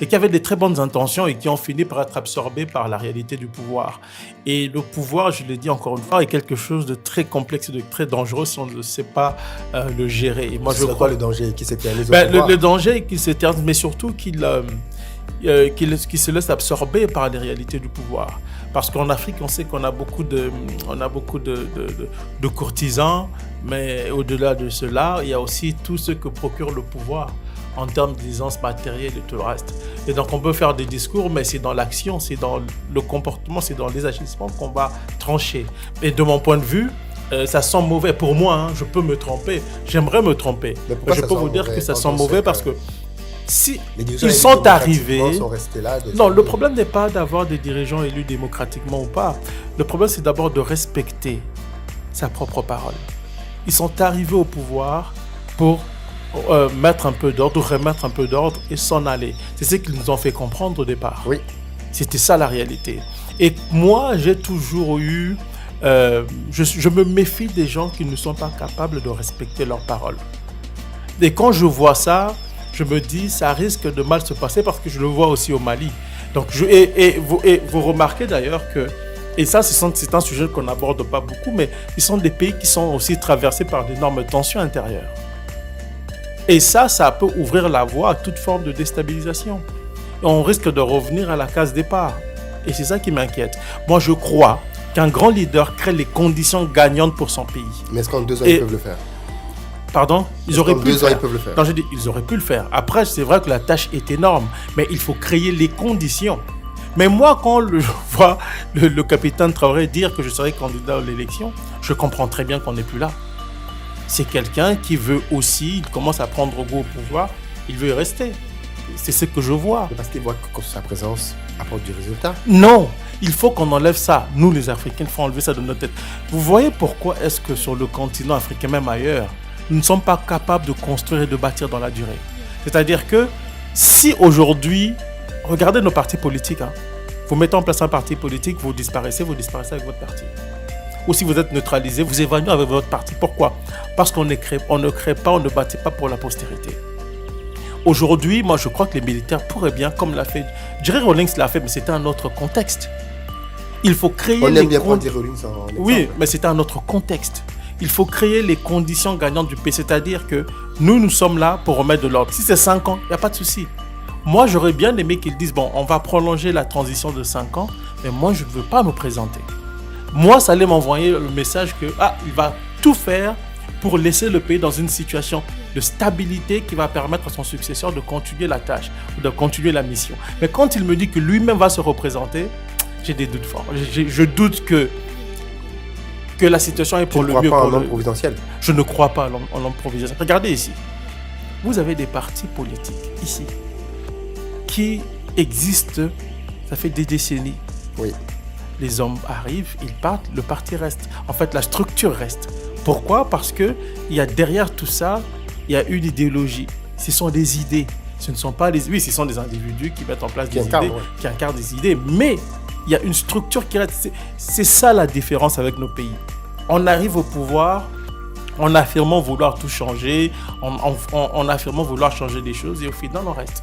et qui avaient des très bonnes intentions et qui ont fini par être absorbés par la réalité du pouvoir. Et le pouvoir, je l'ai dit encore une fois, est quelque chose de très complexe, de très dangereux si on ne sait pas le gérer. Et moi, je crois le danger qui s'éternise au pouvoir. Le danger est qu'il s'éternise, mais surtout qu'il se laisse absorber par les réalités du pouvoir. Parce qu'en Afrique, on sait qu'on a beaucoup de courtisans, mais au-delà de cela, il y a aussi tout ce que procure le pouvoir en termes d'aisance matérielle et tout le reste. Et donc, on peut faire des discours, mais c'est dans l'action, c'est dans le comportement, c'est dans les agissements qu'on va trancher. Et de mon point de vue, ça sent mauvais. Pour moi, hein, je peux me tromper. J'aimerais me tromper. Mais je peux vous dire que ça sent mauvais parce que si ils sont arrivés... sont restés là, non, le problème n'est pas d'avoir des dirigeants élus démocratiquement ou pas. Le problème, c'est d'abord de respecter sa propre parole. Ils sont arrivés au pouvoir pour mettre un peu d'ordre, remettre un peu d'ordre et s'en aller. C'est ce qu'ils nous ont fait comprendre au départ. Oui. C'était ça la réalité. Et moi, j'ai toujours eu... je me méfie des gens qui ne sont pas capables de respecter leurs paroles. Et quand je vois ça, je me dis, ça risque de mal se passer parce que je le vois aussi au Mali. Donc, vous remarquez d'ailleurs que, et ça, c'est un sujet qu'on n'aborde pas beaucoup, mais ils sont des pays qui sont aussi traversés par d'énormes tensions intérieures. Et ça peut ouvrir la voie à toute forme de déstabilisation. Et on risque de revenir à la case départ. Et c'est ça qui m'inquiète. Moi, je crois qu'un grand leader crée les conditions gagnantes pour son pays. Mais est-ce qu'en 2 ans, ils peuvent le faire ? Pardon ? Ils auraient pu le faire. Ils peuvent le faire. Non, je dis, ils auraient pu le faire. Après, c'est vrai que la tâche est énorme, mais il faut créer les conditions. Mais moi, quand je vois le capitaine Traoré dire que je serai candidat à l'élection, je comprends très bien qu'on n'est plus là. C'est quelqu'un qui veut aussi, il commence à prendre goût au pouvoir, il veut y rester. C'est ce que je vois. Mais parce qu'il voit que sa présence apporte du résultat. Non, il faut qu'on enlève ça. Nous, les Africains, il faut enlever ça de notre tête. Vous voyez pourquoi est-ce que sur le continent africain, même ailleurs, nous ne sommes pas capables de construire et de bâtir dans la durée. C'est-à-dire que si aujourd'hui, regardez nos partis politiques, hein, vous mettez en place un parti politique, vous disparaissez avec votre parti. Ou si vous êtes neutralisé, vous évanouissez avec votre parti. Pourquoi ? Parce qu'on ne crée pas, on ne bâtit pas pour la postérité. Aujourd'hui, moi, je crois que les militaires pourraient bien, comme l'a fait... Jerry Rawlings l'a fait, mais c'était un autre contexte. Il faut créer... On aime bien prendre Jerry Rawlings en exemple. Oui, mais c'était un autre contexte. Il faut créer les conditions gagnantes du pays. C'est-à-dire que nous sommes là pour remettre de l'ordre. Si c'est 5 ans, il n'y a pas de souci. Moi, j'aurais bien aimé qu'ils disent, bon, on va prolonger la transition de 5 ans, mais moi, je ne veux pas me présenter. Moi, ça allait m'envoyer le message que, il va tout faire pour laisser le pays dans une situation de stabilité qui va permettre à son successeur de continuer la tâche, ou de continuer la mission. Mais quand il me dit que lui-même va se représenter, j'ai des doutes forts. Je doute que la situation est pour le mieux. Tu ne crois pas en l'homme providentiel ? Je ne crois pas en l'homme providentiel. Regardez ici. Vous avez des partis politiques ici qui existent, ça fait des décennies. Oui. Les hommes arrivent, ils partent, le parti reste. En fait, la structure reste. Pourquoi ? Parce qu'il y a derrière tout ça, il y a une idéologie. Ce sont des idées. Ce ne sont pas des... Oui, ce sont des individus qui mettent en place des idées, qui incarnent des idées. Mais il y a une structure qui reste. C'est ça la différence avec nos pays. On arrive au pouvoir en affirmant vouloir tout changer, en affirmant vouloir changer des choses et au final, on reste.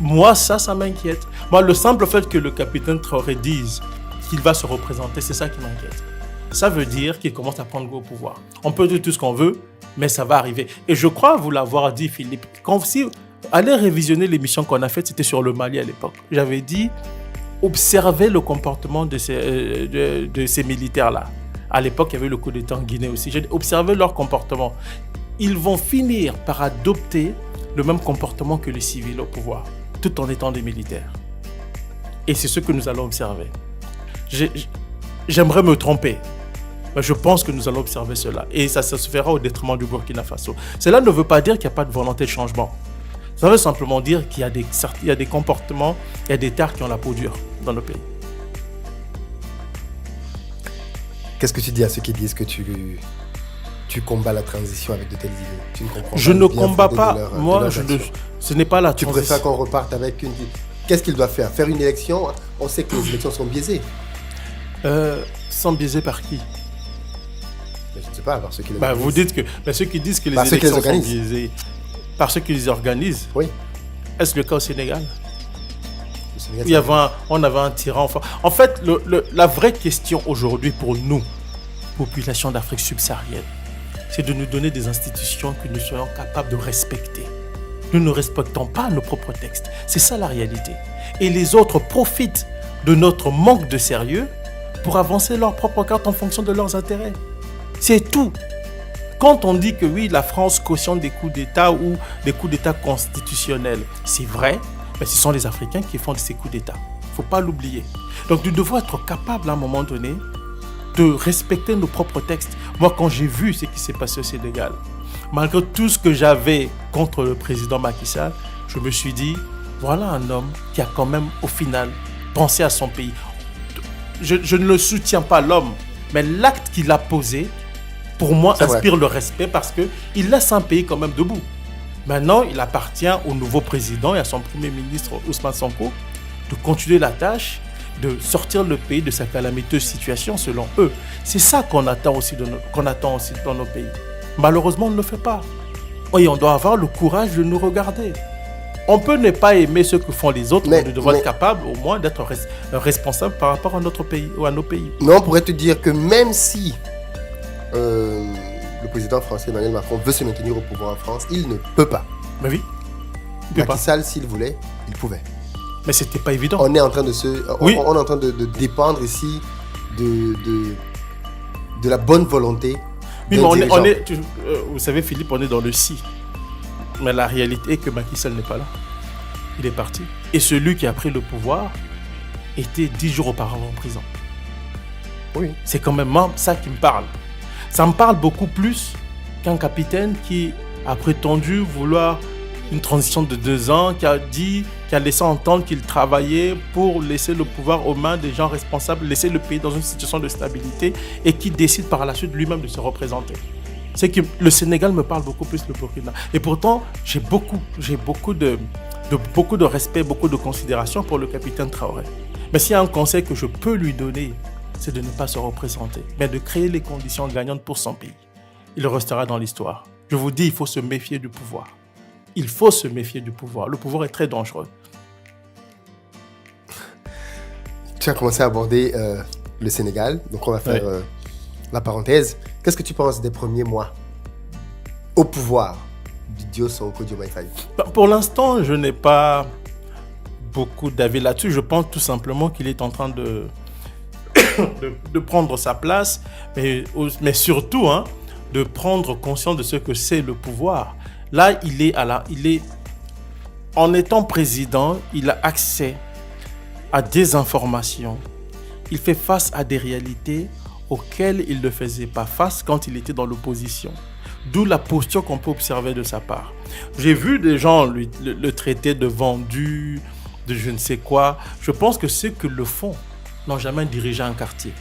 Moi, ça m'inquiète. Moi, le simple fait que le capitaine Traoré dise qu'il va se représenter, c'est ça qui m'inquiète. Ça veut dire qu'il commence à prendre goût au pouvoir. On peut dire tout ce qu'on veut, mais ça va arriver. Et je crois vous l'avoir dit, Philippe. Allez révisionner l'émission qu'on a faite, c'était sur le Mali à l'époque. J'avais dit, observez le comportement de ces militaires-là. À l'époque, il y avait le coup d'État en Guinée aussi. J'ai dit, observez leur comportement. Ils vont finir par adopter le même comportement que les civils au pouvoir, tout en étant des militaires. Et c'est ce que nous allons observer. J'aimerais me tromper, mais je pense que nous allons observer cela. Et ça se fera au détriment du Burkina Faso. Cela ne veut pas dire qu'il n'y a pas de volonté de changement. Ça veut simplement dire qu'il y a des comportements, il y a des terres qui ont la peau dure dans le pays. Qu'est-ce que tu dis à ceux qui disent que tu combats la transition avec de telles idées ? Tu ne comprends je pas ne combats pas. Moi, ce n'est pas la transition. Tu préfères qu'on reparte avec une... Qu'est-ce qu'il doit faire ? Faire une élection ? On sait que les élections sont biaisées. Sont biaisées par qui ? Je ne sais pas, par ceux qui les organisent. Vous dites que... ceux qui disent que les élections sont biaisées, par ceux qui les organisent. Oui. Est-ce le cas au Sénégal? Le Sénégal, On avait un tyran fort. En fait, la vraie question aujourd'hui pour nous, population d'Afrique subsaharienne, c'est de nous donner des institutions que nous soyons capables de respecter. Nous ne respectons pas nos propres textes. C'est ça la réalité. Et les autres profitent de notre manque de sérieux pour avancer leur propre carte en fonction de leurs intérêts. C'est tout. Quand on dit que oui, la France cautionne des coups d'État ou des coups d'État constitutionnels, c'est vrai, mais ce sont les Africains qui font ces coups d'État. Il ne faut pas l'oublier. Donc nous devons être capables à un moment donné de respecter nos propres textes. Moi, quand j'ai vu ce qui s'est passé au Sénégal, malgré tout ce que j'avais contre le président Macky Sall, je me suis dit, voilà un homme qui a quand même, au final, pensé à son pays. Je ne le soutiens pas, l'homme, mais l'acte qu'il a posé, pour moi, inspire le respect parce qu'il laisse un pays quand même debout. Maintenant, il appartient au nouveau président et à son premier ministre, Ousmane Sonko, de continuer la tâche, de sortir le pays de sa calamiteuse situation, selon eux. C'est ça qu'on attend aussi dans nos pays. Malheureusement, on ne le fait pas. Et on doit avoir le courage de nous regarder. On peut ne pas aimer ce que font les autres, mais nous devons être capables au moins d'être responsables par rapport à notre pays ou à nos pays. Mais on pourrait te dire que même si le président français Emmanuel Macron veut se maintenir au pouvoir en France, il ne peut pas. Mais oui. Macky Sall, s'il voulait, il pouvait. Mais c'était pas évident. On est en train on est en train de dépendre ici de la bonne volonté. Oui, mais vous savez, Philippe, on est dans le si. Mais la réalité est que Macky Sall n'est pas là. Il est parti. Et celui qui a pris le pouvoir était 10 jours auparavant en prison. Oui. C'est quand même ça qui me parle. Ça me parle beaucoup plus qu'un capitaine qui a prétendu vouloir une transition de 2 ans, qui a laissé entendre qu'il travaillait pour laisser le pouvoir aux mains des gens responsables, laisser le pays dans une situation de stabilité et qui décide par la suite lui-même de se représenter. C'est que le Sénégal me parle beaucoup plus que le Burkina. Et pourtant, j'ai beaucoup de respect, beaucoup de considération pour le capitaine Traoré. Mais s'il y a un conseil que je peux lui donner, c'est de ne pas se représenter, mais de créer les conditions gagnantes pour son pays. Il restera dans l'histoire. Je vous dis, il faut se méfier du pouvoir. Il faut se méfier du pouvoir. Le pouvoir est très dangereux. Tu as commencé à aborder le Sénégal, donc on va faire la parenthèse. Qu'est-ce que tu penses des premiers mois au pouvoir du Dio Sonko Diomaye Faye? Pour l'instant, je n'ai pas beaucoup d'avis là-dessus. Je pense tout simplement qu'il est en train de prendre sa place, mais surtout de prendre conscience de ce que c'est le pouvoir. Là, en étant président, il a accès à des informations. Il fait face à des réalités auxquelles il ne faisait pas face quand il était dans l'opposition. D'où la posture qu'on peut observer de sa part. J'ai vu des gens le traiter de vendu, de je ne sais quoi. Je pense que ceux qui le font n'ont jamais dirigé un quartier.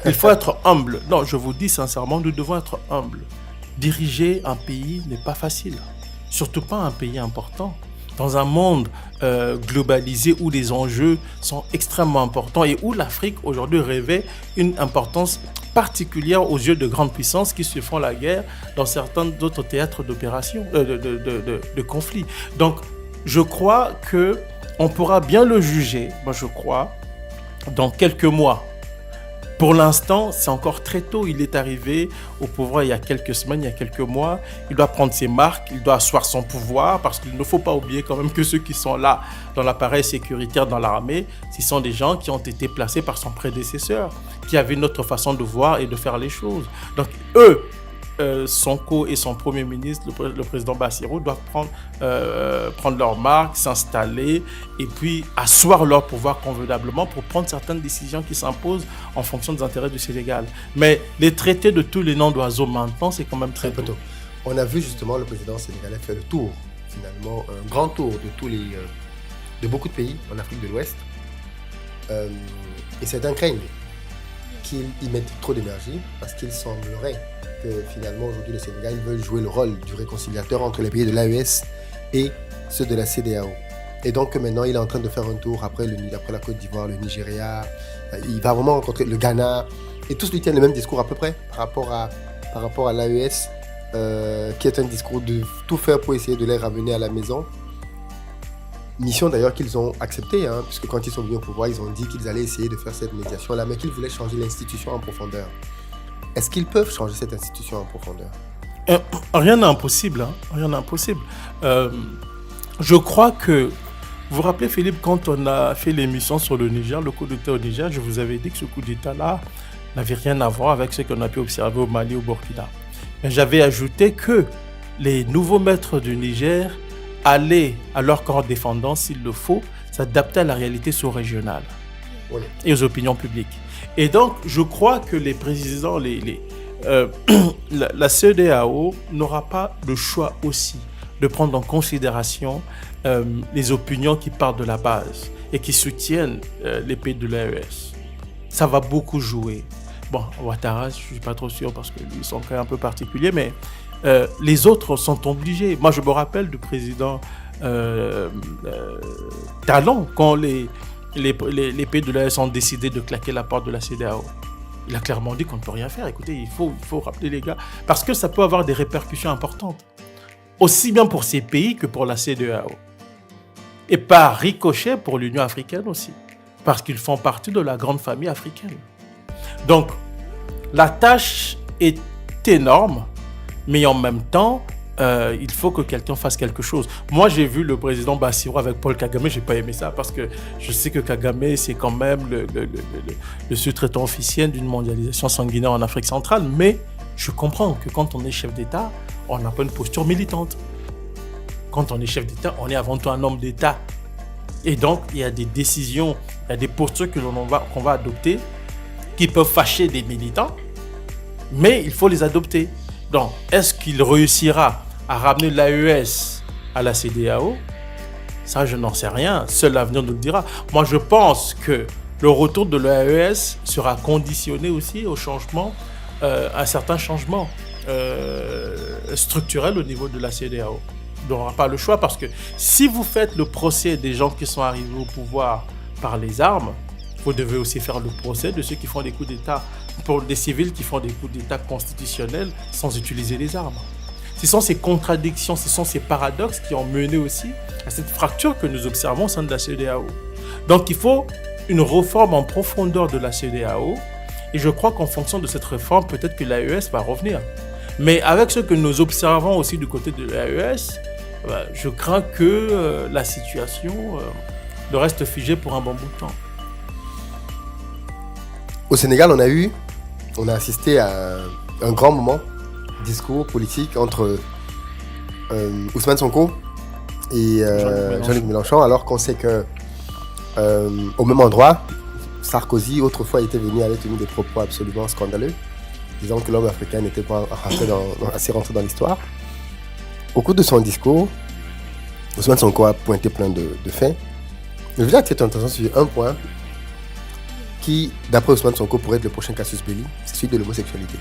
Il faut être humble. Non, je vous dis sincèrement, nous devons être humbles. Diriger un pays n'est pas facile. Surtout pas un pays important. Dans un monde globalisé où les enjeux sont extrêmement importants et où l'Afrique aujourd'hui revêt une importance particulière aux yeux de grandes puissances qui se font la guerre dans certains d'autres théâtres d'opérations, de conflits. Donc, je crois qu'on pourra bien le juger, moi je crois, dans quelques mois. Pour l'instant, c'est encore très tôt. Il est arrivé au pouvoir il y a quelques semaines, il y a quelques mois. Il doit prendre ses marques, il doit asseoir son pouvoir parce qu'il ne faut pas oublier quand même que ceux qui sont là dans l'appareil sécuritaire, dans l'armée, ce sont des gens qui ont été placés par son prédécesseur, qui avaient une autre façon de voir et de faire les choses. Donc eux, Sonko et son premier ministre, le président Bassirou, doivent prendre leur marque, s'installer et puis asseoir leur pouvoir convenablement pour prendre certaines décisions qui s'imposent en fonction des intérêts du Sénégal. Mais les traités de tous les noms d'oiseaux maintenant, c'est quand même très tôt. On a vu justement le président sénégalais faire le tour, finalement, un grand tour de beaucoup de pays en Afrique de l'Ouest. Et certains craignent qu'il y mette trop d'énergie parce qu'il semblerait que finalement aujourd'hui le Sénégal veut jouer le rôle du réconciliateur entre les pays de l'AES et ceux de la CEDEAO. Et donc maintenant il est en train de faire un tour après la Côte d'Ivoire, le Nigeria, il va vraiment rencontrer le Ghana et tous lui tiennent le même discours à peu près par rapport à l'AES qui est un discours de tout faire pour essayer de les ramener à la maison. mission d'ailleurs qu'ils ont acceptée, hein, puisque quand ils sont venus au pouvoir, ils ont dit qu'ils allaient essayer de faire cette médiation-là, mais qu'ils voulaient changer l'institution en profondeur. Est-ce qu'ils peuvent changer cette institution en profondeur? Rien n'est impossible. Hein. Rien n'est impossible. Je crois que, vous vous rappelez Philippe, quand on a fait l'émission sur le Niger, le coup d'État au Niger, je vous avais dit que ce coup d'État-là n'avait rien à voir avec ce qu'on a pu observer au Mali, au Burkina. Mais j'avais ajouté que les nouveaux maîtres du Niger allaient à leur corps défendant, s'il le faut, s'adapter à la réalité sous-régionale et aux opinions publiques. Et donc, je crois que les présidents, la CEDEAO n'aura pas le choix aussi de prendre en considération les opinions qui partent de la base et qui soutiennent les pays de l'AES. Ça va beaucoup jouer. Bon, Ouattara, je ne suis pas trop sûr parce qu'ils sont quand même un peu particuliers, mais les autres sont obligés. Moi, je me rappelle du président Talon quand les pays de l'AES ont décidé de claquer la porte de la CEDEAO. Il a clairement dit qu'on ne peut rien faire. Écoutez, il faut rappeler les gars, parce que ça peut avoir des répercussions importantes, aussi bien pour ces pays que pour la CEDEAO. Et par ricochet pour l'Union africaine aussi, parce qu'ils font partie de la grande famille africaine. Donc, la tâche est énorme, mais en même temps, il faut que quelqu'un fasse quelque chose. Moi, j'ai vu le président Bassirou avec Paul Kagame, j'ai pas aimé ça parce que je sais que Kagame, c'est quand même le sous-traitant officiel d'une mondialisation sanguinaire en Afrique centrale, mais je comprends que quand on est chef d'État, on n'a pas une posture militante. Quand on est chef d'État, on est avant tout un homme d'État. Et donc, il y a des décisions, il y a des postures qu'on va adopter qui peuvent fâcher des militants, mais il faut les adopter. Donc, est-ce qu'il réussira à ramener l'AES à la CEDEAO? Ça, je n'en sais rien. Seul l'avenir nous le dira. Moi, je pense que le retour de l'AES sera conditionné aussi au changement, un certain changement structurel au niveau de la CEDEAO. On n'aura pas le choix parce que si vous faites le procès des gens qui sont arrivés au pouvoir par les armes, vous devez aussi faire le procès de ceux qui font des coups d'État, pour des civils qui font des coups d'État constitutionnels sans utiliser les armes. Ce sont ces contradictions, ce sont ces paradoxes qui ont mené aussi à cette fracture que nous observons au sein de la CEDEAO. Donc il faut une réforme en profondeur de la CEDEAO et je crois qu'en fonction de cette réforme, peut-être que l'AES va revenir. Mais avec ce que nous observons aussi du côté de l'AES, je crains que la situation reste figée pour un bon bout de temps. Au Sénégal, on a assisté à un grand moment, discours politique entre Ousmane Sonko et Jean-Luc Mélenchon, alors qu'on sait que au même endroit, Sarkozy autrefois était venu avait tenu des propos absolument scandaleux, disant que l'homme africain n'était pas assez rentré dans l'histoire. Au cours de son discours, Ousmane Sonko a pointé plein de faits. Je veux attirer ton attention sur un point qui, d'après Ousmane Sonko, pourrait être le prochain casus belli, c'est celui de l'homosexualité.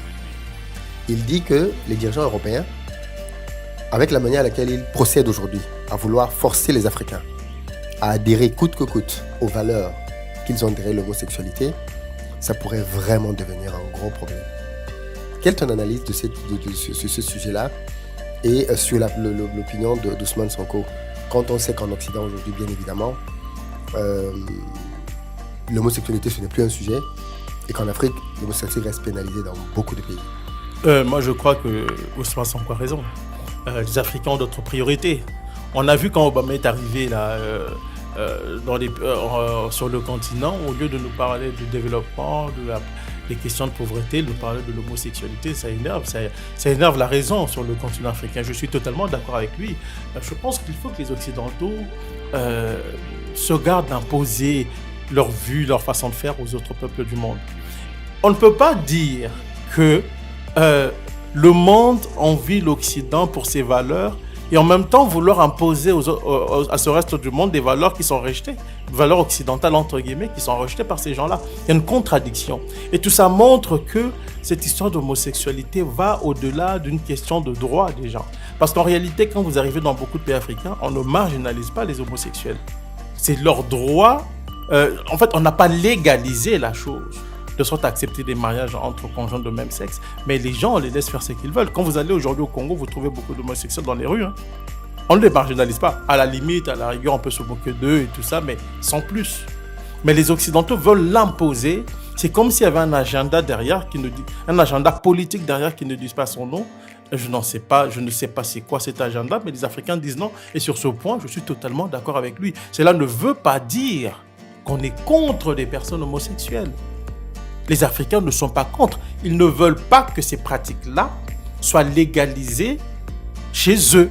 Il dit que les dirigeants européens, avec la manière à laquelle ils procèdent aujourd'hui, à vouloir forcer les Africains à adhérer coûte que coûte aux valeurs qu'ils ont derrière l'homosexualité, ça pourrait vraiment devenir un gros problème. Quelle est ton analyse de ce sujet-là et sur l'opinion d'Ousmane Sonko, quand on sait qu'en Occident aujourd'hui, bien évidemment, l'homosexualité ce n'est plus un sujet et qu'en Afrique, l'homosexualité reste pénalisée dans beaucoup de pays? Moi, je crois que Ousmane Sonko a raison. Les Africains ont d'autres priorités. On a vu quand Obama est arrivé là, sur le continent, au lieu de nous parler du développement, des questions de pauvreté, de nous parler de l'homosexualité, ça énerve la raison sur le continent africain. Je suis totalement d'accord avec lui. Je pense qu'il faut que les Occidentaux se gardent d'imposer leur vue, leur façon de faire aux autres peuples du monde. On ne peut pas dire que le monde envie l'Occident pour ses valeurs et en même temps vouloir imposer à ce reste du monde des valeurs qui sont rejetées, des valeurs occidentales entre guillemets, qui sont rejetées par ces gens-là. Il y a une contradiction. Et tout ça montre que cette histoire d'homosexualité va au-delà d'une question de droit des gens. Parce qu'en réalité, quand vous arrivez dans beaucoup de pays africains, on ne marginalise pas les homosexuels. C'est leur droit. En fait, on n'a pas légalisé la chose, de sorte à accepter des mariages entre conjoints de même sexe. Mais les gens, on les laisse faire ce qu'ils veulent. Quand vous allez aujourd'hui au Congo, vous trouvez beaucoup d'homosexuels dans les rues. On ne les marginalise pas. À la limite, à la rigueur, on peut se moquer d'eux et tout ça, mais sans plus. Mais les Occidentaux veulent l'imposer. C'est comme s'il y avait un agenda derrière, un agenda politique derrière qui ne dit pas son nom. Je ne sais pas c'est quoi cet agenda, mais les Africains disent non. Et sur ce point, je suis totalement d'accord avec lui. Cela ne veut pas dire qu'on est contre les personnes homosexuelles. Les Africains ne sont pas contre. Ils ne veulent pas que ces pratiques-là soient légalisées chez eux.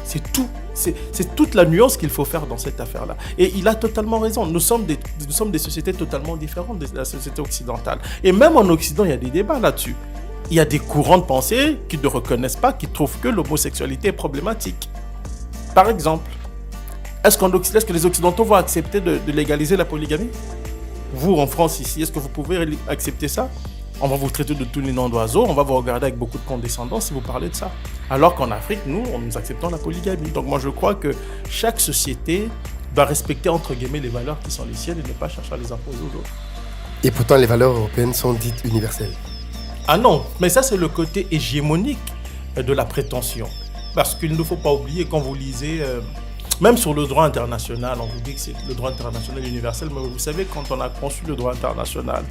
C'est tout. C'est toute la nuance qu'il faut faire dans cette affaire-là. Et il a totalement raison. Nous sommes des sociétés totalement différentes de la société occidentale. Et même en Occident, il y a des débats là-dessus. Il y a des courants de pensée qui ne reconnaissent pas, qui trouvent que l'homosexualité est problématique. Par exemple, est-ce que les Occidentaux vont accepter de légaliser la polygamie? Vous, en France, ici, est-ce que vous pouvez accepter ça? On va vous traiter de tous les noms d'oiseaux, on va vous regarder avec beaucoup de condescendance si vous parlez de ça. Alors qu'en Afrique, nous acceptons la polygamie. Donc moi, je crois que chaque société doit respecter, entre guillemets, les valeurs qui sont les siennes et ne pas chercher à les imposer aux autres. Et pourtant, les valeurs européennes sont dites universelles. Ah non, mais ça, c'est le côté hégémonique de la prétention. Parce qu'il ne faut pas oublier, quand vous lisez, même sur le droit international, on vous dit que c'est le droit international universel, mais vous savez, quand on a conçu le droit international,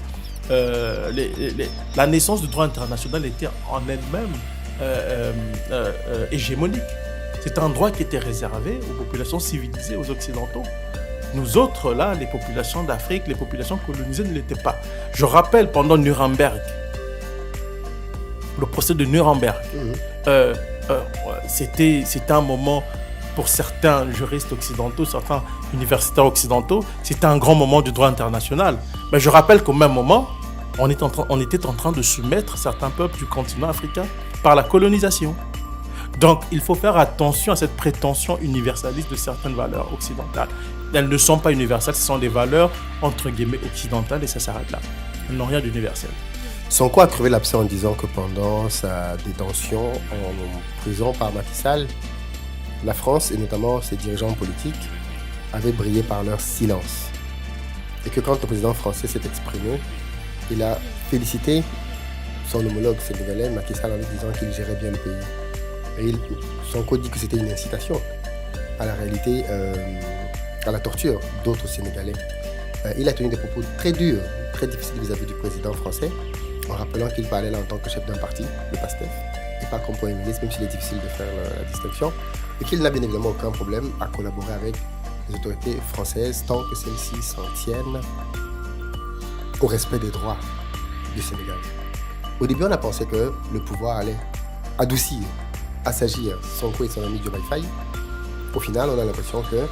la naissance du droit international était en elle-même hégémonique. C'est un droit qui était réservé aux populations civilisées, aux Occidentaux. Nous autres, là, les populations d'Afrique, les populations colonisées ne l'étaient pas. Je rappelle, pendant Nuremberg, le procès de Nuremberg, c'était un moment, pour certains juristes occidentaux, certains universitaires occidentaux, c'était un grand moment du droit international. Mais je rappelle qu'au même moment, on était en train de soumettre certains peuples du continent africain par la colonisation. Donc, il faut faire attention à cette prétention universaliste de certaines valeurs occidentales. Elles ne sont pas universelles, ce sont des valeurs, entre guillemets, occidentales, et ça s'arrête là. Elles n'ont rien d'universel. Sonko a crevé l'abcès en disant que pendant sa détention en prison par Macky Sall, la France, et notamment ses dirigeants politiques, avaient brillé par leur silence. Et que quand le président français s'est exprimé, il a félicité son homologue sénégalais, Macky Sall, en lui disant qu'il gérait bien le pays. Et Sonko dit que c'était une incitation à la réalité, à la torture d'autres Sénégalais. Il a tenu des propos très durs, très difficiles vis-à-vis du président français, en rappelant qu'il parlait là en tant que chef d'un parti, le PASTEF, et pas comme Premier ministre, même s'il est difficile de faire la distinction, et qu'il n'a bien évidemment aucun problème à collaborer avec les autorités françaises tant que celles-ci s'en tiennent au respect des droits du Sénégal. Au début, on a pensé que le pouvoir allait adoucir, assagir Sonko et son ami Diomaye Faye. Au final, on a l'impression que,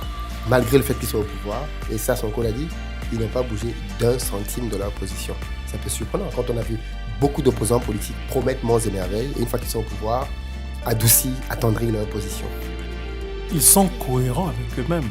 malgré le fait qu'ils soient au pouvoir, et ça Sonko l'a dit, ils n'ont pas bougé d'un centime de leur position. C'est un peu surprenant quand on a vu beaucoup d'opposants politiques promettre monts et merveilles, et une fois qu'ils sont au pouvoir, adoucir, attendrir leur position. Ils sont cohérents avec eux-mêmes.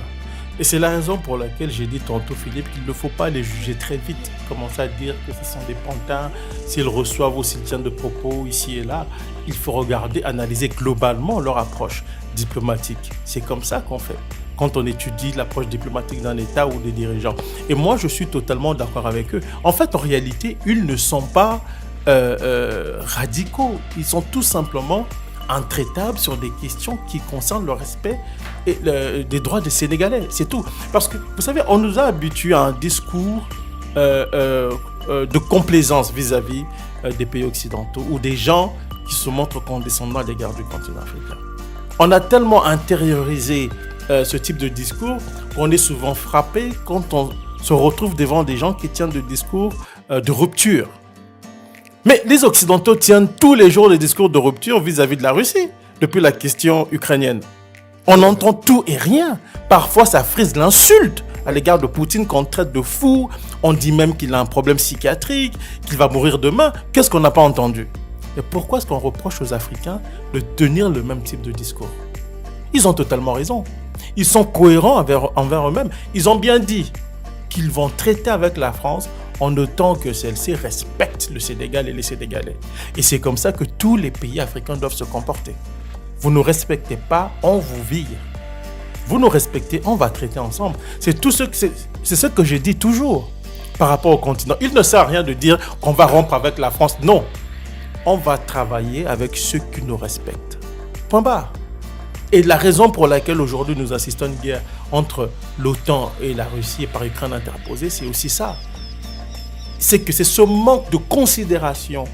Et c'est la raison pour laquelle j'ai dit tantôt, Philippe, qu'il ne faut pas les juger très vite. Commencer à dire que ce sont des pantins, s'ils reçoivent ou s'ils tiennent de propos ici et là. Il faut regarder, analyser globalement leur approche diplomatique. C'est comme ça qu'on fait quand on étudie l'approche diplomatique d'un État ou des dirigeants. Et moi, je suis totalement d'accord avec eux. En fait, en réalité, ils ne sont pas radicaux. Ils sont tout simplement intraitables sur des questions qui concernent le respect des droits des Sénégalais. C'est tout. Parce que, vous savez, on nous a habitués à un discours de complaisance vis-à-vis des pays occidentaux ou des gens qui se montrent condescendants à l'égard du continent africain. On a tellement intériorisé ce type de discours qu'on est souvent frappé quand on se retrouve devant des gens qui tiennent des discours de rupture. Mais les Occidentaux tiennent tous les jours des discours de rupture vis-à-vis de la Russie, depuis la question ukrainienne. On entend tout et rien. Parfois, ça frise l'insulte à l'égard de Poutine qu'on traite de fou. On dit même qu'il a un problème psychiatrique, qu'il va mourir demain. Qu'est-ce qu'on n'a pas entendu? Et pourquoi est-ce qu'on reproche aux Africains de tenir le même type de discours? Ils ont totalement raison. Ils sont cohérents envers eux-mêmes. Ils ont bien dit qu'ils vont traiter avec la France en autant que celle-ci respecte le Sénégal et les Sénégalais. Et c'est comme ça que tous les pays africains doivent se comporter. Vous ne respectez pas, on vous vire. Vous nous respectez, on va traiter ensemble. C'est ce que je dis toujours par rapport au continent. Il ne sert à rien de dire qu'on va rompre avec la France. Non. On va travailler avec ceux qui nous respectent. Point barre. Et la raison pour laquelle aujourd'hui nous assistons à une guerre entre l'OTAN et la Russie et par Ukraine interposée, c'est aussi ça. C'est que c'est ce manque de considération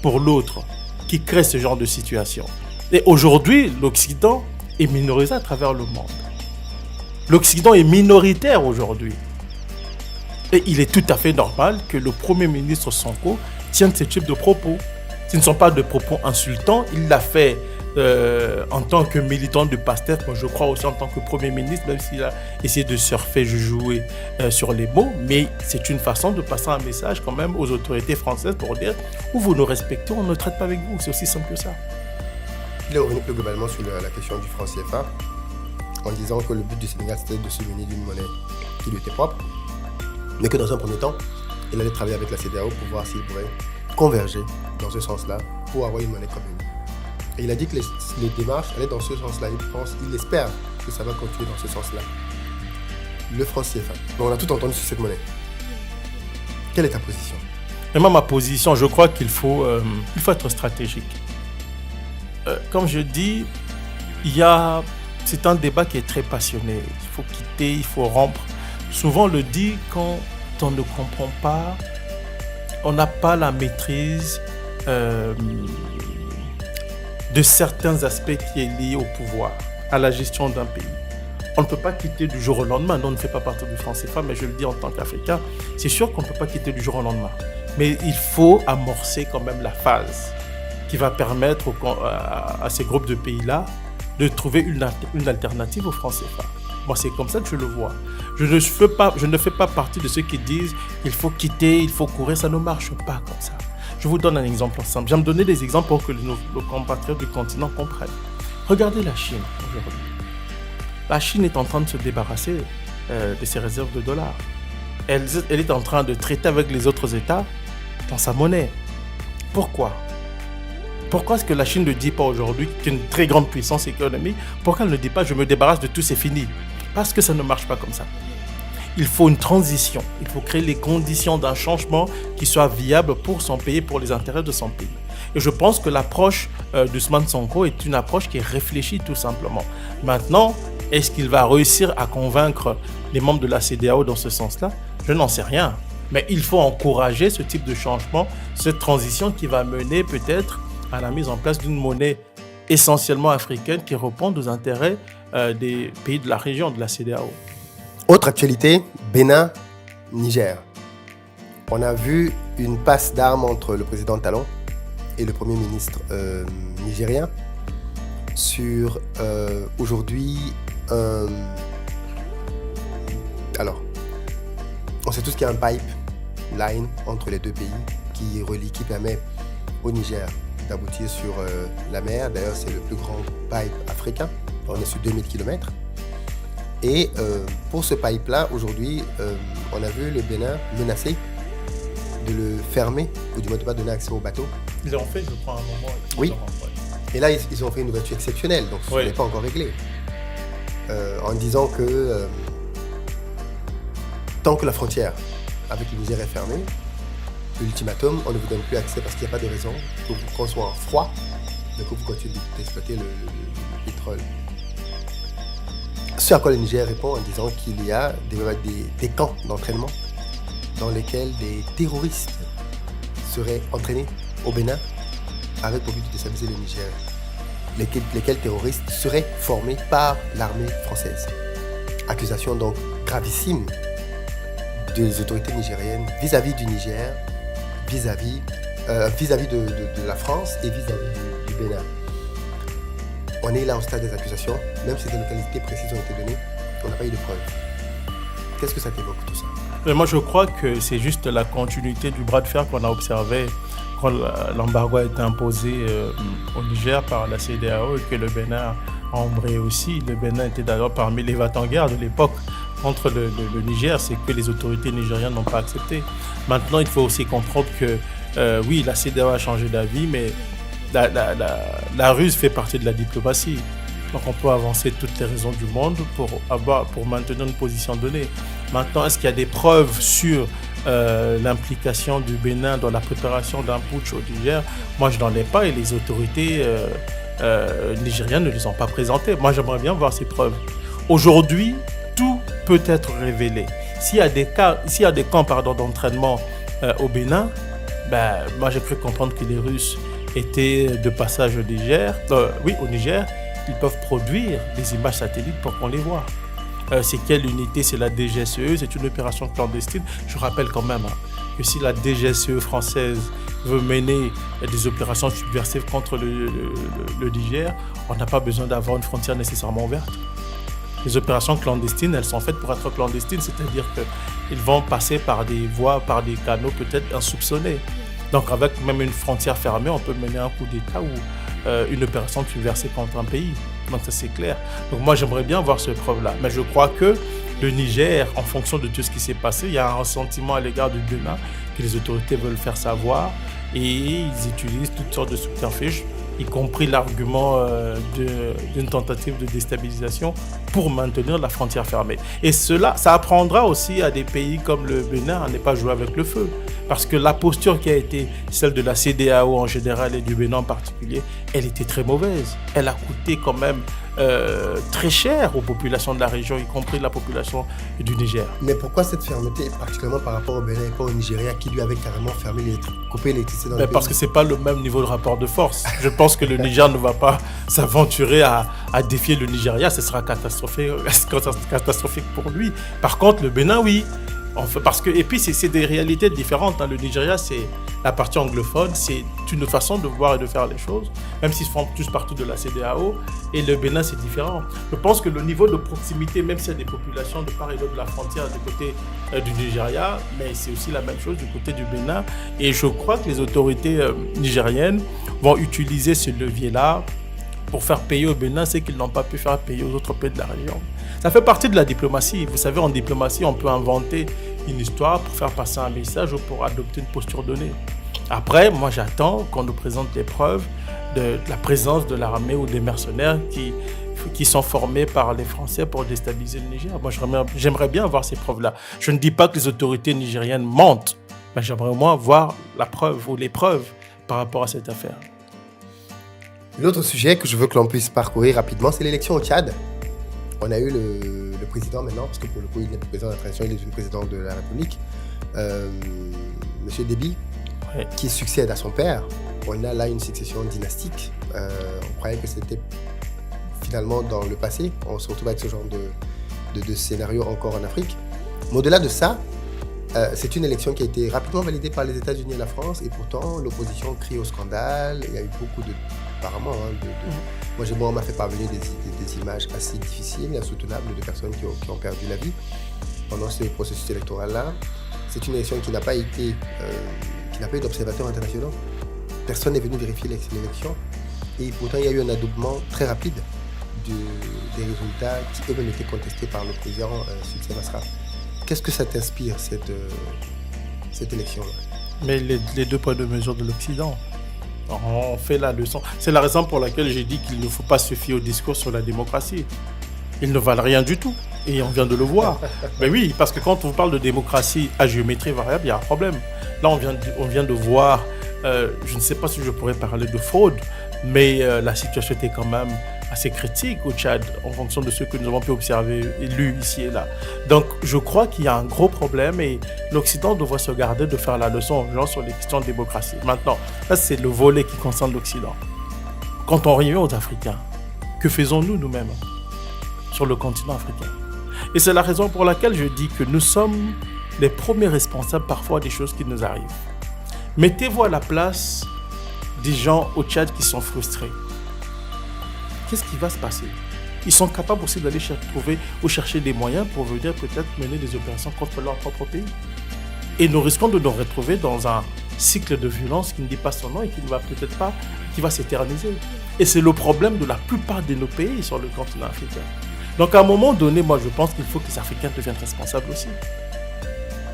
pour l'autre qui crée ce genre de situation. Et aujourd'hui, l'Occident est minorisé à travers le monde. L'Occident est minoritaire aujourd'hui. Et il est tout à fait normal que le Premier ministre Sonko tienne ce type de propos. Ce ne sont pas de propos insultants. Il l'a fait en tant que militant de PASTEF, moi je crois aussi en tant que Premier ministre, même s'il a essayé de surfer, jouer sur les mots, mais c'est une façon de passer un message quand même aux autorités françaises pour dire où vous nous respectez, on ne traite pas avec vous, c'est aussi simple que ça. Il est revenu plus globalement sur la question du franc CFA, en disant que le but du Sénégal c'était de se munir d'une monnaie qui lui était propre, mais que dans un premier temps, il allait travailler avec la CEDEAO pour voir s'il pourrait converger dans ce sens-là pour avoir une monnaie commune. Et il a dit que les démarches allaient dans ce sens-là. Il espère que ça va continuer dans ce sens-là. Le franc CFA. Bon, on a tout entendu sur cette monnaie. Quelle est ta position? Et moi, ma position, je crois qu'il faut être stratégique. Comme je dis, c'est un débat qui est très passionné. Il faut quitter, il faut rompre. Souvent, on le dit quand on ne comprend pas, on n'a pas la maîtrise de certains aspects qui est lié au pouvoir, à la gestion d'un pays. On ne peut pas quitter du jour au lendemain. Nous, on ne fait pas partie du franc CFA, mais je le dis en tant qu'Africain, c'est sûr qu'on ne peut pas quitter du jour au lendemain. Mais il faut amorcer quand même la phase qui va permettre à ces groupes de pays-là de trouver une alternative au franc CFA. Moi, c'est comme ça que je le vois. Je ne fais pas partie de ceux qui disent qu'il faut quitter, il faut courir. Ça ne marche pas comme ça. Je vous donne un exemple simple. J'aime donner des exemples pour que nos compatriotes du continent comprennent. Regardez la Chine aujourd'hui. La Chine est en train de se débarrasser de ses réserves de dollars. Elle est en train de traiter avec les autres États dans sa monnaie. Pourquoi ? Pourquoi est-ce que la Chine ne dit pas aujourd'hui qu'une très grande puissance économique, pourquoi elle ne dit pas je me débarrasse de tout, c'est fini ? Parce que ça ne marche pas comme ça. Il faut une transition, il faut créer les conditions d'un changement qui soit viable pour son pays, pour les intérêts de son pays. Et je pense que l'approche d'Ousmane Sonko est une approche qui est réfléchie tout simplement. Maintenant, est-ce qu'il va réussir à convaincre les membres de la CEDEAO dans ce sens-là ? Je n'en sais rien. Mais il faut encourager ce type de changement, cette transition qui va mener peut-être à la mise en place d'une monnaie essentiellement africaine qui réponde aux intérêts des pays de la région, de la CEDEAO. Autre actualité, Bénin, Niger. On a vu une passe d'armes entre le président Talon et le Premier ministre nigérien sur aujourd'hui alors, on sait tous qu'il y a un pipeline entre les deux pays qui permet au Niger d'aboutir sur la mer. D'ailleurs, c'est le plus grand pipe africain. On est sur 2000 km. Et pour ce pipe-là, aujourd'hui, on a vu le Bénin menacé de le fermer, ou du moins de ne pas donner accès aux bateaux. Ils l'ont fait, je crois, à un moment. Oui. Et là, ils ont fait une ouverture exceptionnelle, donc ce n'est pas encore réglé. En disant que tant que la frontière avec le Niger est fermée, l'ultimatum, on ne vous donne plus accès parce qu'il n'y a pas de raison qu'on soit en froid, donc vous continuez d'exploiter le pétrole. Ce à quoi le Niger répond en disant qu'il y a des camps d'entraînement dans lesquels des terroristes seraient entraînés au Bénin avec pour but de déstabiliser le Niger, lesquels terroristes seraient formés par l'armée française. Accusation donc gravissime des autorités nigériennes vis-à-vis du Niger, vis-à-vis de la France et vis-à-vis du Bénin. On est là au stade des accusations, même si des localités précises ont été données, on n'a pas eu de preuves. Qu'est-ce que ça t'évoque tout ça ? Mais moi je crois que c'est juste la continuité du bras de fer qu'on a observé quand l'embargo a été imposé au Niger par la CEDEAO et que le Bénin a embrayé aussi. Le Bénin était d'ailleurs parmi les va-t-en-guerre de l'époque contre le Niger, c'est que les autorités nigériennes n'ont pas accepté. Maintenant, il faut aussi comprendre que oui, la CEDEAO a changé d'avis, mais la ruse fait partie de la diplomatie. Donc on peut avancer toutes les raisons du monde pour maintenir une position donnée. Maintenant, est-ce qu'il y a des preuves sur l'implication du Bénin dans la préparation d'un putsch au Niger ? Moi, je n'en ai pas et les autorités nigériens ne les ont pas présentés. Moi, j'aimerais bien voir ces preuves. Aujourd'hui, tout peut être révélé. S'il y a des camps d'entraînement au Bénin, moi j'ai cru comprendre que les Russes étaient de passage au Niger. Au Niger, ils peuvent produire des images satellites pour qu'on les voit. C'est quelle unité? C'est la DGSE, c'est une opération clandestine. Je rappelle quand même que si la DGSE française veut mener des opérations subversives contre le Niger, on n'a pas besoin d'avoir une frontière nécessairement ouverte. Les opérations clandestines, elles sont faites pour être clandestines, c'est-à-dire qu'ils vont passer par des voies, par des canaux peut-être insoupçonnés. Donc avec même une frontière fermée, on peut mener un coup d'État ou une opération subversive contre un pays. Donc ça c'est clair. Donc moi j'aimerais bien voir cette preuve-là. Mais je crois que le Niger, en fonction de tout ce qui s'est passé, il y a un ressentiment à l'égard du Bénin que les autorités veulent faire savoir et ils utilisent toutes sortes de subterfuges, y compris l'argument d'une tentative de déstabilisation pour maintenir la frontière fermée. Et cela, ça apprendra aussi à des pays comme le Bénin à ne pas jouer avec le feu. Parce que la posture qui a été celle de la CEDEAO en général et du Bénin en particulier, elle était très mauvaise. Elle a coûté quand même très cher aux populations de la région, y compris la population du Niger. Mais pourquoi cette fermeté, particulièrement par rapport au Bénin et pas au Nigeria, qui lui avait carrément coupé l'électricité dans le pays? Parce que ce n'est pas le même niveau de rapport de force. Je pense que le Niger ne va pas s'aventurer à défier le Nigeria. Ce sera catastrophique pour lui. Par contre, le Bénin, oui. Et puis, c'est des réalités différentes. Le Nigeria, c'est la partie anglophone. C'est une façon de voir et de faire les choses, même s'ils font tous partie de la CEDEAO. Et le Bénin, c'est différent. Je pense que le niveau de proximité, même s'il y a des populations de part et d'autre de la frontière du côté du Nigeria, mais c'est aussi la même chose du côté du Bénin. Et je crois que les autorités nigériennes vont utiliser ce levier-là pour faire payer au Bénin ce qu'ils n'ont pas pu faire payer aux autres pays de la région. Ça fait partie de la diplomatie. Vous savez, en diplomatie, on peut inventer une histoire pour faire passer un message ou pour adopter une posture donnée. Après, moi, j'attends qu'on nous présente les preuves de la présence de l'armée ou des mercenaires qui sont formés par les Français pour déstabiliser le Niger. Moi, j'aimerais bien voir ces preuves-là. Je ne dis pas que les autorités nigériennes mentent, mais j'aimerais au moins voir la preuve ou les preuves par rapport à cette affaire. L'autre sujet que je veux que l'on puisse parcourir rapidement, c'est l'élection au Tchad. On a eu le président maintenant, parce que pour le coup, il n'est pas président de la transition, il est le président de la République, M. Déby, qui succède à son père. On a là une succession dynastique. On croyait que c'était finalement dans le passé. On se retrouve avec ce genre de scénario encore en Afrique. Mais au-delà de ça, c'est une élection qui a été rapidement validée par les États-Unis et la France, et pourtant l'opposition crie au scandale. Il y a eu beaucoup apparemment, moi, on m'a fait parvenir des images assez difficiles, insoutenables, de personnes qui ont perdu la vie pendant ce processus électoral-là. C'est une élection qui n'a pas eu d'observateurs internationaux. Personne n'est venu vérifier l'élection. Et pourtant, il y a eu un adoubement très rapide des résultats qui eux-mêmes étaient contestés par le président Succès Masra. Qu'est-ce que ça t'inspire, cette élection-là? Mais les deux poids, deux mesures de l'Occident. On fait la leçon. C'est la raison pour laquelle j'ai dit qu'il ne faut pas se fier au discours sur la démocratie. Ils ne valent rien du tout. Et on vient de le voir. Mais oui, parce que quand on parle de démocratie à géométrie variable, il y a un problème. Là, on vient de voir, je ne sais pas si je pourrais parler de fraude, mais la situation était quand même assez critique au Tchad, en fonction de ce que nous avons pu observer et lu ici et là. Donc, je crois qu'il y a un gros problème et l'Occident devrait se garder de faire la leçon aux gens sur les questions de démocratie. Maintenant, ça, c'est le volet qui concerne l'Occident. Quand on revient aux Africains, que faisons-nous nous-mêmes sur le continent africain? Et c'est la raison pour laquelle je dis que nous sommes les premiers responsables parfois des choses qui nous arrivent. Mettez-vous à la place des gens au Tchad qui sont frustrés. Qu'est-ce qui va se passer? Ils sont capables aussi d'aller trouver ou chercher des moyens pour venir peut-être mener des opérations contre leur propre pays. Et nous risquons de nous retrouver dans un cycle de violence qui ne dit pas son nom et qui ne va peut-être pas, qui va s'éterniser. Et c'est le problème de la plupart de nos pays sur le continent africain. Donc à un moment donné, moi je pense qu'il faut que les Africains deviennent responsables aussi.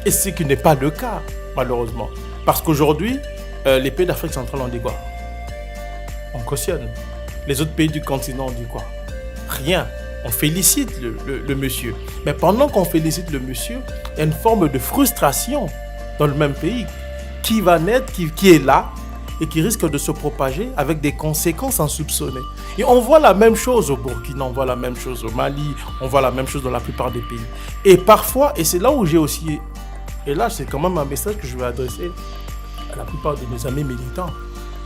Et ce qui n'est pas le cas, malheureusement. Parce qu'aujourd'hui, les pays d'Afrique centrale, on dit quoi? On cautionne. Les autres pays du continent, on dit quoi? Rien. On félicite le monsieur. Mais pendant qu'on félicite le monsieur, il y a une forme de frustration dans le même pays qui va naître, qui est là et qui risque de se propager avec des conséquences insoupçonnées. Et on voit la même chose au Burkina, on voit la même chose au Mali, on voit la même chose dans la plupart des pays. Et parfois, et c'est là où j'ai aussi, et là c'est quand même un message que je vais adresser à la plupart de mes amis militants.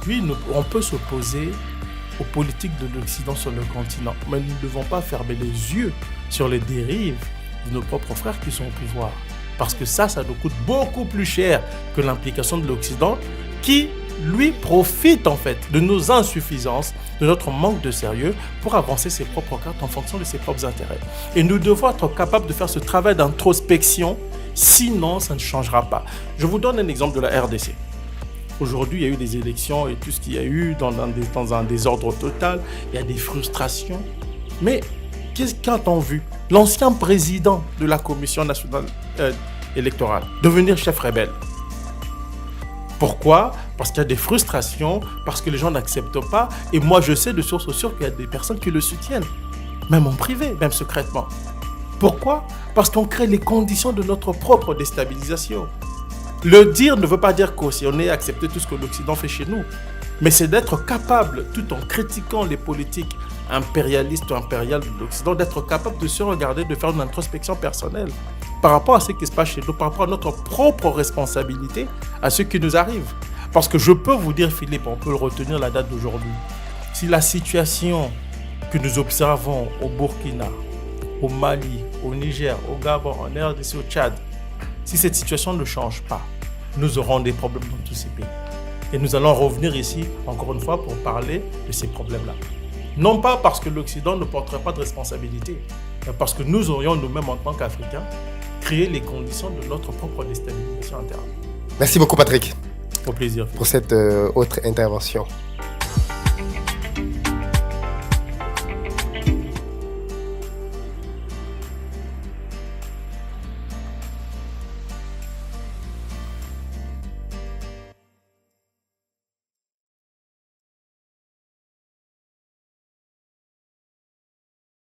Oui, on peut s'opposer aux politiques de l'Occident sur le continent, mais nous ne devons pas fermer les yeux sur les dérives de nos propres frères qui sont au pouvoir. Parce que ça nous coûte beaucoup plus cher que l'implication de l'Occident qui, lui, profite en fait de nos insuffisances, de notre manque de sérieux pour avancer ses propres cartes en fonction de ses propres intérêts. Et nous devons être capables de faire ce travail d'introspection, sinon ça ne changera pas. Je vous donne un exemple de la RDC. Aujourd'hui, il y a eu des élections et tout ce qu'il y a eu dans un désordre total. Il y a des frustrations. Mais qu'a-t-on vu? L'ancien président de la Commission nationale électorale devenir chef rebelle. Pourquoi? Parce qu'il y a des frustrations, parce que les gens n'acceptent pas. Et moi, je sais de source sûre qu'il y a des personnes qui le soutiennent, même en privé, même secrètement. Pourquoi? Parce qu'on crée les conditions de notre propre déstabilisation. Le dire ne veut pas dire qu'aussi on ait accepté tout ce que l'Occident fait chez nous, mais c'est d'être capable, tout en critiquant les politiques impérialistes ou impériales de l'Occident, d'être capable de se regarder, de faire une introspection personnelle par rapport à ce qui se passe chez nous, par rapport à notre propre responsabilité, à ce qui nous arrive. Parce que je peux vous dire, Philippe, on peut le retenir la date d'aujourd'hui, si la situation que nous observons au Burkina, au Mali, au Niger, au Gabon, en RDC, au Tchad, si cette situation ne change pas, nous aurons des problèmes dans tous ces pays. Et nous allons revenir ici, encore une fois, pour parler de ces problèmes-là. Non pas parce que l'Occident ne porterait pas de responsabilité, mais parce que nous aurions nous-mêmes, en tant qu'Africains, créé les conditions de notre propre déstabilisation interne. Merci beaucoup, Patrick. Au plaisir. Pour cette autre intervention.